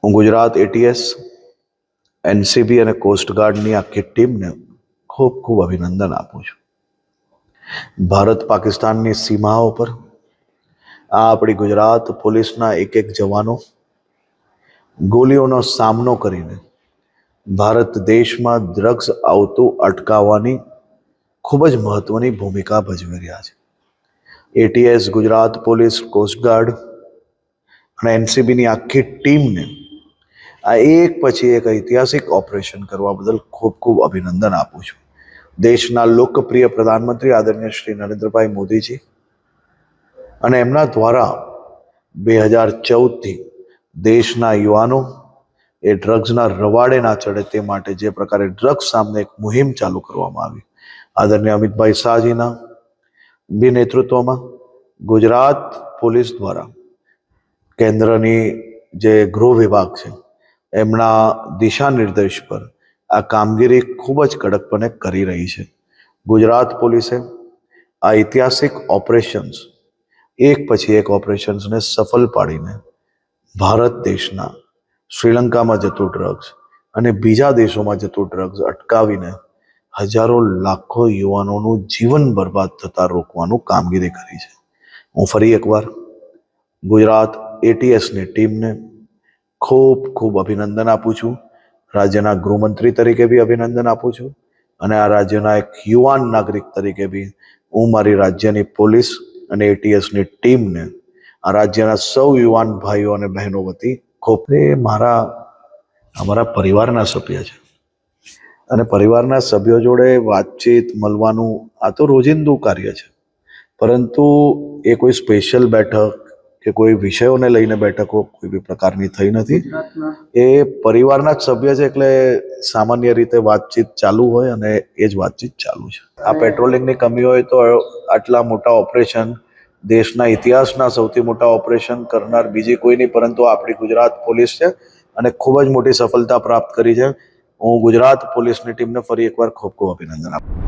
હું Gujarat ATS, NCB અને કોસ્ટગાર્ડની આખી ટીમને ખૂબ ખૂબ અભિનંદન આપું છું. ભારત પાકિસ્તાનની સીમાઓ પર આ આપણી ગુજરાત પોલીસના એક જવાનો ગોલીઓનો સામનો કરીને ભારત દેશમાં ડ્રગ્સ આવતું અટકાવવાની ખૂબ જ મહત્વની ભૂમિકા ભજવી રહ્યા છે. એટીએસ, ગુજરાત પોલીસ, કોસ્ટગાર્ડ અને એનસીબીની આખી ટીમને આ એક પછી એક ઐતિહાસિક ઓપરેશન કરવા બદલ ખૂબ ખૂબ અભિનંદન આપું છું. દેશના લોકપ્રિય પ્રધાનમંત્રી આદરણીય શ્રી નરેન્દ્રભાઈ મોદીજી અને એમના દ્વારા 2014થી દેશના યુવાનો એ ડ્રગ્સના રવાડે ના ચડે તે માટે જે પ્રકારે ડ્રગ્સ સામે એક મુહિમ ચાલુ કરવામાં આવી, આદરણીય અમિતભાઈ શાહજીના બી નેતૃત્વમાં ગુજરાત પોલીસ દ્વારા કેન્દ્રની જે ગૃહ વિભાગ છે એમના દિશા નિર્દેશ પર આ કામગીરી ખૂબ જ કડકપણે કરી રહી છે. ગુજરાત પોલીસે આ ઐતિહાસિક ઓપરેશન્સ એક પછી એક ઓપરેશન્સને સફળ પાડીને ભારત દેશના શ્રીલંકામાં જતું ડ્રગ્સ અને બીજા દેશોમાં જતું ડ્રગ્સ અટકાવીને હજારો લાખો યુવાનોનું જીવન બરબાદ થતા રોકવાનું કામગીરી કરી છે. હું ફરી એકવાર ગુજરાત એટીએસની ટીમને ખૂબ ખૂબ અભિનંદન આપું છું. રાજ્યના ગૃહમંત્રી તરીકે બી અભિનંદન આપું છું અને આ રાજ્યના એક યુવાન નાગરિક તરીકે બી હું મારી રાજ્યની પોલીસ અને એટીએસની ટીમને આ રાજ્યના સૌ યુવાન ભાઈઓ અને બહેનો વતી ખૂબ અમારા પરિવારના સભ્ય છે અને પરિવારના સભ્યો જોડે વાતચીત મળવાનું આ તો રોજિંદુ કાર્ય છે, પરંતુ એ કોઈ સ્પેશિયલ બેઠક કે કોઈ વિષયોને લઈને બેઠકો કોઈ બી પ્રકારની થઈ નથી. એ પરિવારના જ સભ્ય છે એટલે સામાન્ય રીતે વાતચીત ચાલુ હોય અને એ જ વાતચીત ચાલુ છે. આ પેટ્રોલિંગની કમી હોય તો આટલા મોટા ઓપરેશન, દેશના ઇતિહાસના સૌથી મોટા ઓપરેશન કરનાર બીજી કોઈ નહીં પરંતુ આપણી ગુજરાત પોલીસ છે અને ખૂબ જ મોટી સફળતા પ્રાપ્ત કરી છે. હું ગુજરાત પોલીસની ટીમને ફરી એકવાર ખૂબ ખૂબ અભિનંદન આપું.